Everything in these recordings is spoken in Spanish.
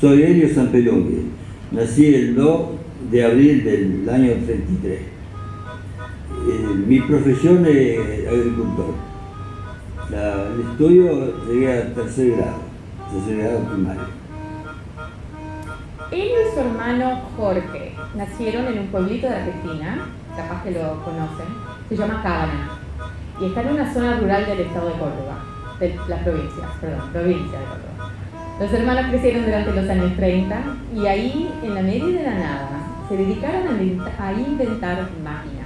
Soy Elio Sampelunghe, nací el 2 de abril del año 33. Mi profesión es agricultor. El estudio llegué a tercer grado primario. Él y su hermano Jorge nacieron en un pueblito de Argentina, capaz que lo conocen, se llama Cabana, y está en una zona rural del estado de Córdoba, de la provincia de Córdoba. Los hermanos crecieron durante los años 30 y ahí, en la medio de la nada, se dedicaron a inventar máquinas.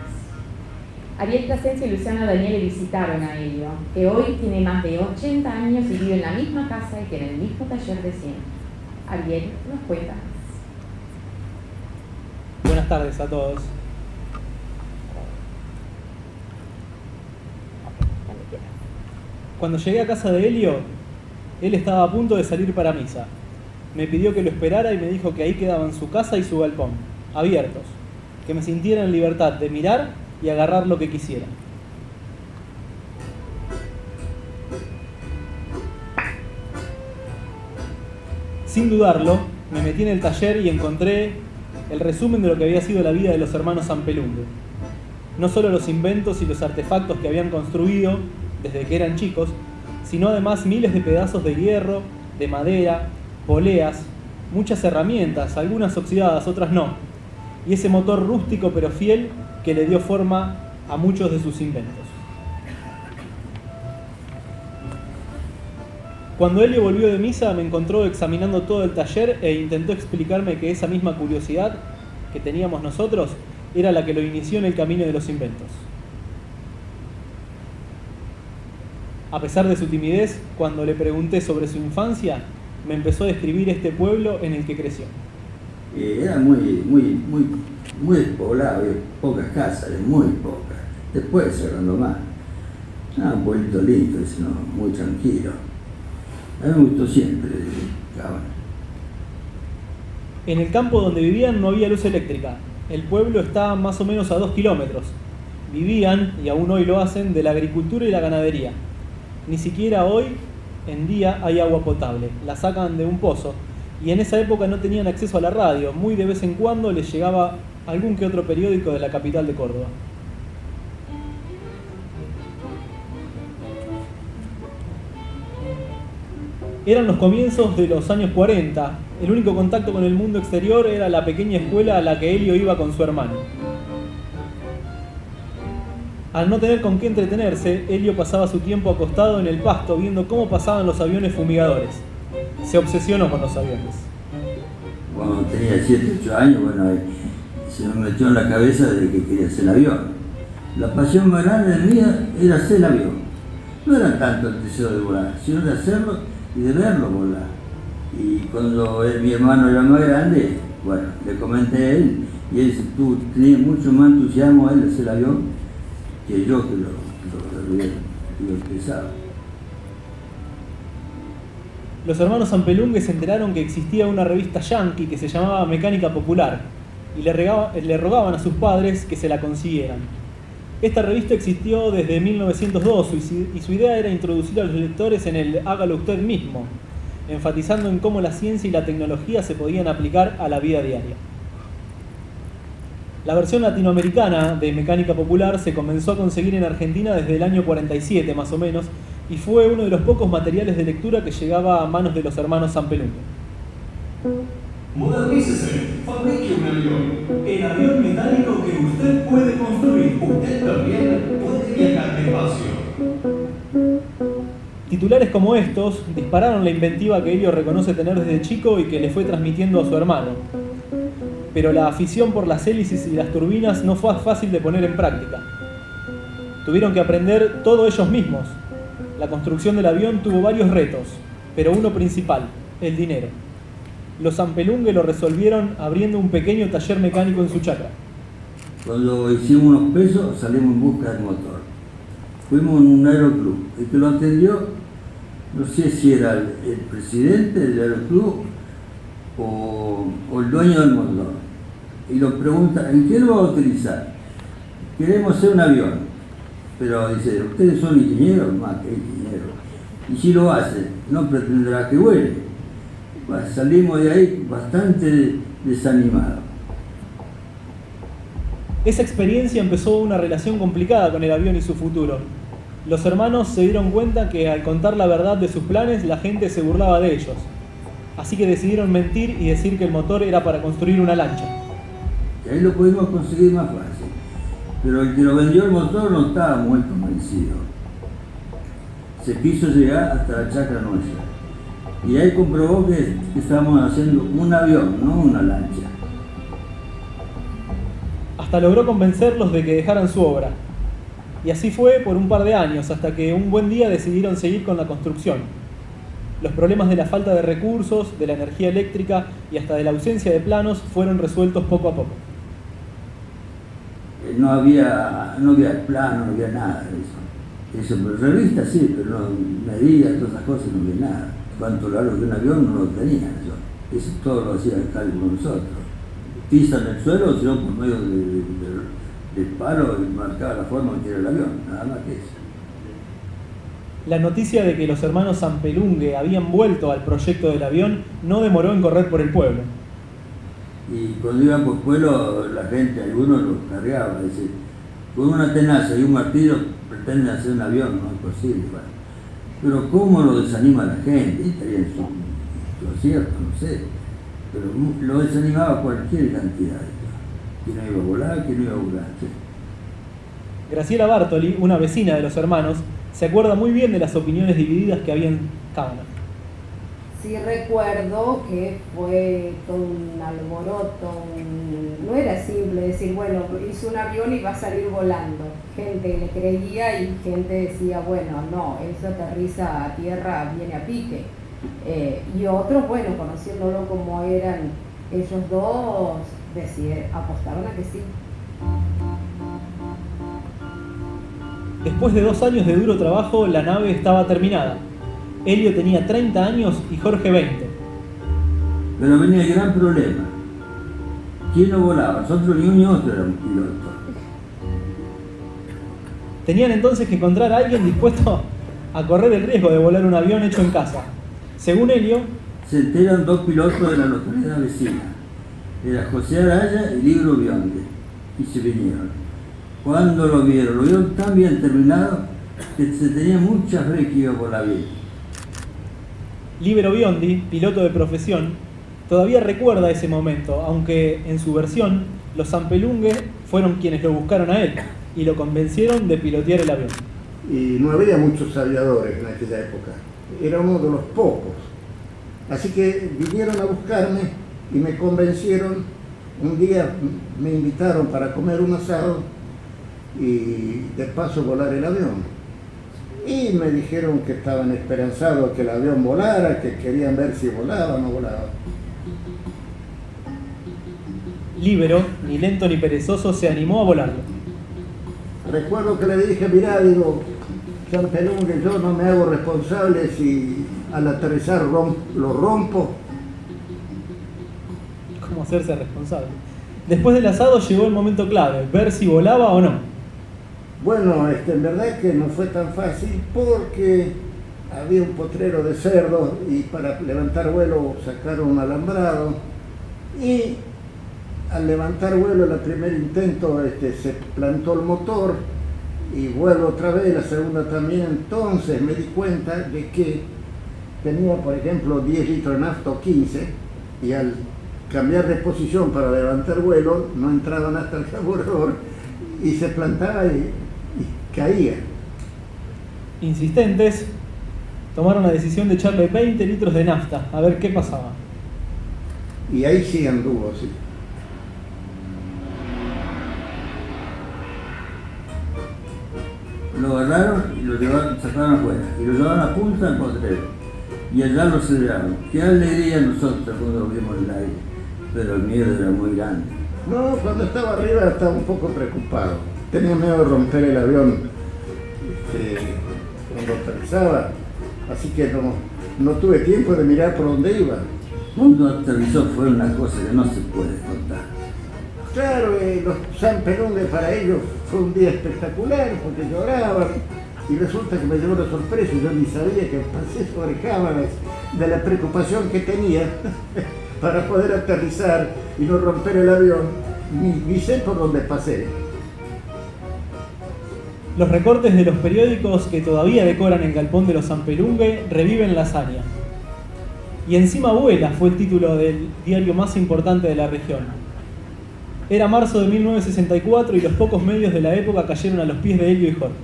Ariel Plasencia y Luciano Daniele visitaron a Elio, que hoy tiene más de 80 años y vive en la misma casa y tiene el mismo taller de siempre. Ariel nos cuenta más. Buenas tardes a todos. Cuando llegué a casa de Elio, él estaba a punto de salir para misa. Me pidió que lo esperara y me dijo que ahí quedaban su casa y su galpón, abiertos, que me sintiera en libertad de mirar y agarrar lo que quisiera. Sin dudarlo, me metí en el taller y encontré el resumen de lo que había sido la vida de los hermanos Sampelunghe. No solo los inventos y los artefactos que habían construido desde que eran chicos, sino además miles de pedazos de hierro, de madera, poleas, muchas herramientas, algunas oxidadas, otras no, y ese motor rústico pero fiel que le dio forma a muchos de sus inventos. Cuando Elio volvió de misa me encontró examinando todo el taller e intentó explicarme que esa misma curiosidad que teníamos nosotros era la que lo inició en el camino de los inventos. A pesar de su timidez, cuando le pregunté sobre su infancia, me empezó a describir este pueblo en el que creció. Era muy despoblado, pocas casas, muy pocas. Después cerrando más. Un pueblito lindo, muy tranquilo. A mí me gustó siempre Cabana. En el campo donde vivían no había luz eléctrica. El pueblo está más o menos a 2 kilómetros. Vivían, y aún hoy lo hacen, de la agricultura y la ganadería. Ni siquiera hoy en día hay agua potable. La sacan de un pozo. Y en esa época no tenían acceso a la radio. Muy de vez en cuando les llegaba algún que otro periódico de la capital de Córdoba. Eran los comienzos de los años 40. El único contacto con el mundo exterior era la pequeña escuela a la que Elio iba con su hermano. Al no tener con qué entretenerse, Elio pasaba su tiempo acostado en el pasto viendo cómo pasaban los aviones fumigadores. Se obsesionó con los aviones. Cuando tenía 7, 8 años, se me metió en la cabeza de que quería hacer el avión. La pasión más grande de mía era hacer el avión. No era tanto el deseo de volar, sino de hacerlo y de verlo volar. Y cuando mi hermano era más grande, le comenté a él, y él dice, tú tenías mucho más entusiasmo él de hacer el avión que yo que lo empezaba. Los hermanos Sampelunghe se enteraron que existía una revista yankee que se llamaba Mecánica Popular y le rogaban a sus padres que se la consiguieran. Esta revista existió desde 1902 y su idea era introducir a los lectores en el hágalo usted mismo, enfatizando en cómo la ciencia y la tecnología se podían aplicar a la vida diaria. La versión latinoamericana de Mecánica Popular se comenzó a conseguir en Argentina desde el año 47 más o menos y fue uno de los pocos materiales de lectura que llegaba a manos de los hermanos Sampelunghe. Modernícese, fabrique un avión. El avión metálico que usted puede construir. Usted también puede viajar despacio. Titulares como estos dispararon la inventiva que Elio reconoce tener desde chico y que le fue transmitiendo a su hermano. Pero la afición por las hélices y las turbinas no fue fácil de poner en práctica. Tuvieron que aprender todo ellos mismos. La construcción del avión tuvo varios retos, pero uno principal, el dinero. Los Sampelunghe lo resolvieron abriendo un pequeño taller mecánico en su chacra. Cuando hicimos unos pesos, salimos en busca del motor. Fuimos en un aeroclub. El que lo atendió, no sé si era el presidente del aeroclub o el dueño del motor. Y lo pregunta, ¿en qué lo va a utilizar? Queremos hacer un avión. Pero dice, ¿ustedes son ingenieros? Más que ingenieros. Y si lo hacen, no pretenderá que vuele. Bueno, salimos de ahí bastante desanimados. Esa experiencia empezó una relación complicada con el avión y su futuro. Los hermanos se dieron cuenta que al contar la verdad de sus planes, la gente se burlaba de ellos. Así que decidieron mentir y decir que el motor era para construir una lancha. Y ahí lo pudimos conseguir más fácil. Pero el que lo vendió el motor no estaba muy convencido. Se quiso llegar hasta la chacra nuestra. Y ahí comprobó que estábamos haciendo un avión, no una lancha. Hasta logró convencerlos de que dejaran su obra. Y así fue por un par de años, hasta que un buen día decidieron seguir con la construcción. Los problemas de la falta de recursos, de la energía eléctrica y hasta de la ausencia de planos fueron resueltos poco a poco. No había plano, no había nada de eso. Eso, pero revistas sí, pero no medidas, todas esas cosas, no había nada. Cuánto largo de un avión no lo tenía yo. Eso todo lo hacía el cálculo nosotros. Tiza en el suelo, sino por medio del palo y marcaba la forma que era el avión, nada más que eso. La noticia de que los hermanos Zampelungue habían vuelto al proyecto del avión no demoró en correr por el pueblo. Y cuando iban por pueblo, la gente, algunos los cargaba, dice, con una tenaza y un martillo pretenden hacer un avión, no es posible. Bueno. Pero cómo lo desanima la gente, y estaría en lo cierto, no sé, pero lo desanimaba cualquier cantidad. Que no iba a volar, que no iba a volar. Sí. Graciela Bartoli, una vecina de los hermanos, se acuerda muy bien de las opiniones divididas que había en Cábana. Sí recuerdo que fue todo un alboroto, no era simple decir, bueno, hizo un avión y va a salir volando. Gente le creía y gente decía, bueno, no, eso aterriza a tierra, viene a pique. Y otros, bueno, conociéndolo como eran ellos dos, apostaron a que sí. Después de 2 años de duro trabajo, la nave estaba terminada. Helio tenía 30 años y Jorge 20. Pero venía el gran problema. ¿Quién no volaba? Nosotros ni uno ni otro éramos pilotos. Tenían entonces que encontrar a alguien dispuesto a correr el riesgo de volar un avión hecho en casa. Según Helio, se enteran 2 pilotos de la localidad vecina. Era José Araya y Libero Biondi. Y se vinieron. Cuando lo vieron tan bien terminado que se tenía mucha fe que iba a volar bien. Libero Biondi, piloto de profesión, todavía recuerda ese momento, aunque en su versión, los Zampelungue fueron quienes lo buscaron a él y lo convencieron de pilotear el avión. Y no había muchos aviadores en aquella época, era uno de los pocos. Así que vinieron a buscarme y me convencieron. Un día me invitaron para comer un asado y de paso volar el avión. Y me dijeron que estaban esperanzados que el avión volara, que querían ver si volaba o no volaba. Libero, ni lento ni perezoso, se animó a volarlo. Recuerdo que le dije, mirá, digo, Zampelungue, yo no me hago responsable si al aterrizar lo rompo. ¿Cómo hacerse responsable? Después del asado llegó el momento clave, ver si volaba o no. Bueno, en verdad que no fue tan fácil porque había un potrero de cerdos y para levantar vuelo sacaron un alambrado y al levantar vuelo el primer intento se plantó el motor y vuelvo otra vez, la segunda también. Entonces me di cuenta de que tenía, por ejemplo, 10 litros de nafta o 15 y al cambiar de posición para levantar vuelo no entraban hasta el carburador y se plantaba y caía. Insistentes, tomaron la decisión de echarle 20 litros de nafta, a ver qué pasaba. Y ahí sí anduvo, sí. Lo agarraron y lo sacaron afuera, y lo llevaron a punta del potrero. Y allá lo aceleraron. Qué alegría nosotros cuando lo vimos en el aire, pero el miedo era muy grande. No, cuando estaba arriba estaba un poco preocupado. Tenía miedo de romper el avión cuando aterrizaba, así que no tuve tiempo de mirar por dónde iba. Cuando aterrizó fue una cosa que no se puede contar. Claro, los Zampelungue para ellos fue un día espectacular porque lloraban y resulta que me llevó la sorpresa y yo ni sabía que pasé sobre Cábanas de la preocupación que tenía para poder aterrizar y no romper el avión, ni sé por dónde pasé. Los recortes de los periódicos que todavía decoran el galpón de los Zampelungue reviven la hazaña. Y encima vuela fue el título del diario más importante de la región. Era marzo de 1964 y los pocos medios de la época cayeron a los pies de Elio y Jorge.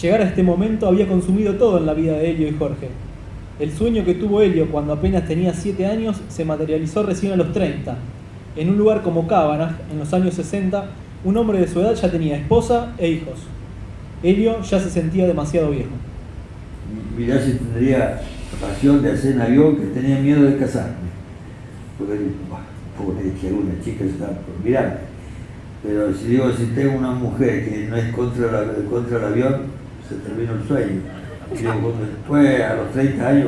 Llegar a este momento había consumido todo en la vida de Elio y Jorge. El sueño que tuvo Elio cuando apenas tenía 7 años se materializó recién a los 30. En un lugar como Cabanag, en los años 60, un hombre de su edad ya tenía esposa e hijos. Elio ya se sentía demasiado viejo. Mirá si tendría la pasión de hacer en avión, que tenía miedo de casarme. Porque, pobre, que alguna chica está por mirarme. Pero si digo, si tengo una mujer que no es contra el avión, se termina el sueño. Digo, cuando después, a los 30 años,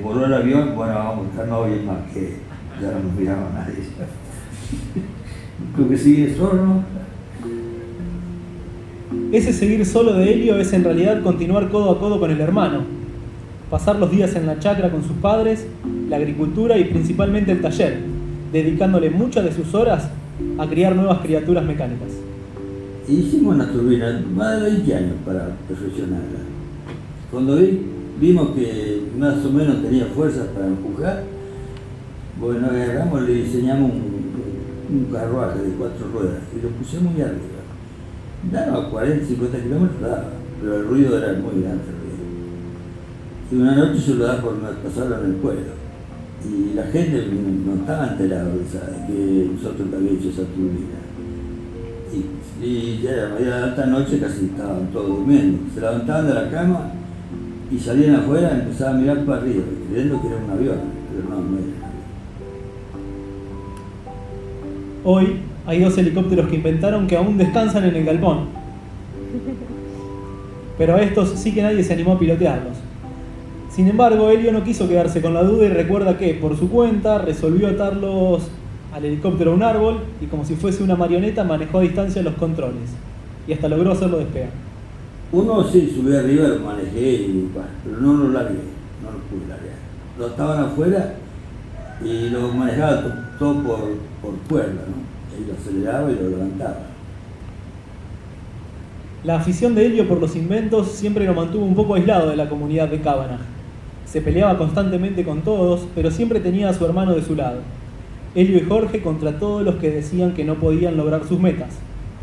voló el avión, bueno, vamos a estar novios más, que ya no nos miraba nadie. Creo que sigue solo. Ese seguir solo de Elio es en realidad continuar codo a codo con el hermano. Pasar los días en la chacra con sus padres, la agricultura y principalmente el taller, dedicándole muchas de sus horas a criar nuevas criaturas mecánicas. Hicimos una turbina más de 20 años para perfeccionarla. Cuando vimos que más o menos tenía fuerzas para empujar, bueno, agarramos y le diseñamos un carruaje de 4 ruedas y lo pusimos muy arriba. Daba 40, 50 kilómetros, daba, pero el ruido era muy grande. Y una noche se lo da por pasarlo en el pueblo. Y la gente no estaba enterada de que nosotros habíamos hecho esa turbina. Y ya era media alta noche, casi estaban todos durmiendo. Se levantaban de la cama y salían afuera y empezaban a mirar para arriba, creyendo que era un avión, pero no era un avión. Hoy hay 2 helicópteros que inventaron que aún descansan en el galpón. Pero a estos sí que nadie se animó a pilotearlos. Sin embargo, Elio no quiso quedarse con la duda y recuerda que, por su cuenta, resolvió atarlos al helicóptero a un árbol y, como si fuese una marioneta, manejó a distancia los controles y hasta logró hacerlo despegar. Uno sí subí arriba, lo manejé, pero no lo largué, no lo pude largar. Lo estaban afuera y lo manejaba todo por cuerda, ¿no? Y lo aceleraba y lo levantaba. La afición de Elio por los inventos siempre lo mantuvo un poco aislado de la comunidad de Cabanag. Se peleaba constantemente con todos, pero siempre tenía a su hermano de su lado. Elio y Jorge contra todos los que decían que no podían lograr sus metas,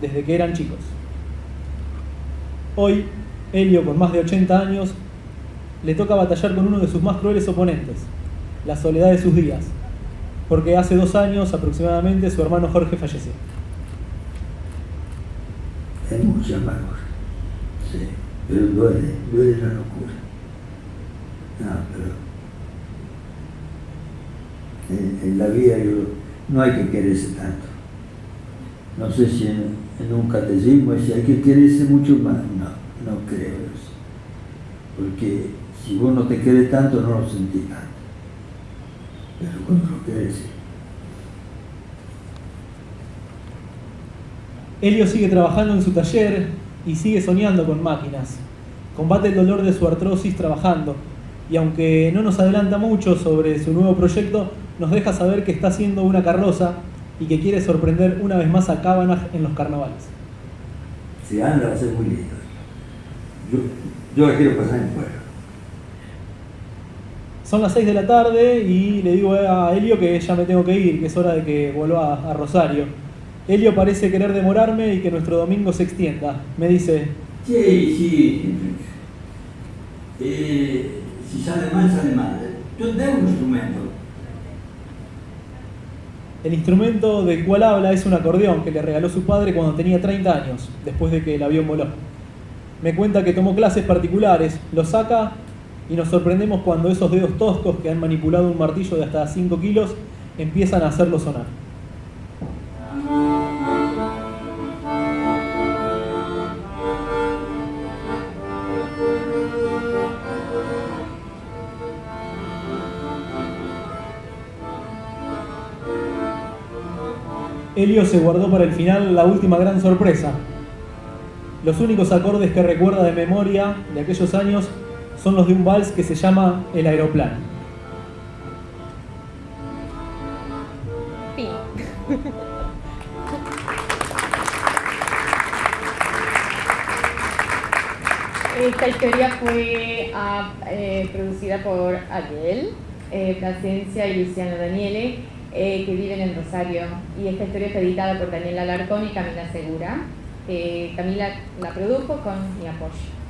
desde que eran chicos. Hoy, Elio, con más de 80 años, le toca batallar con uno de sus más crueles oponentes, la soledad de sus días, porque hace 2 años aproximadamente su hermano Jorge falleció. Es mucha amargura, sí, pero duele la locura. No, pero en la vida no hay que quererse tanto. No sé si en un catecismo es hay que quererse mucho más. No creo eso. Porque si vos no te querés tanto, no lo sentís tanto. Pero cuando lo querés, sí. Elio sigue trabajando en su taller y sigue soñando con máquinas. Combate el dolor de su artrosis trabajando. Y aunque no nos adelanta mucho sobre su nuevo proyecto, nos deja saber que está haciendo una carroza y que quiere sorprender una vez más a Cabanag en los carnavales. Si anda va a ser muy lindo. Yo la quiero pasar en pueblo. Son las 6 de la tarde y le digo a Elio que ya me tengo que ir, que es hora de que vuelva a Rosario. Elio parece querer demorarme y que nuestro domingo se extienda. Me dice... Sí. Si sale mal, sale mal. Yo tengo un instrumento. El instrumento del cual habla es un acordeón que le regaló su padre cuando tenía 30 años, después de que el avión voló. Me cuenta que tomó clases particulares, lo saca y nos sorprendemos cuando esos dedos toscos que han manipulado un martillo de hasta 5 kilos empiezan a hacerlo sonar. Elio se guardó para el final la última gran sorpresa. Los únicos acordes que recuerda de memoria de aquellos años son los de un vals que se llama El Aeroplano. Fin. Esta historia fue producida por Adele, Plasencia y Luciano Daniele, que viven en Rosario. Y esta historia fue editada por Daniela Alarcón y Camila Segura. Camila la produjo con mi apoyo.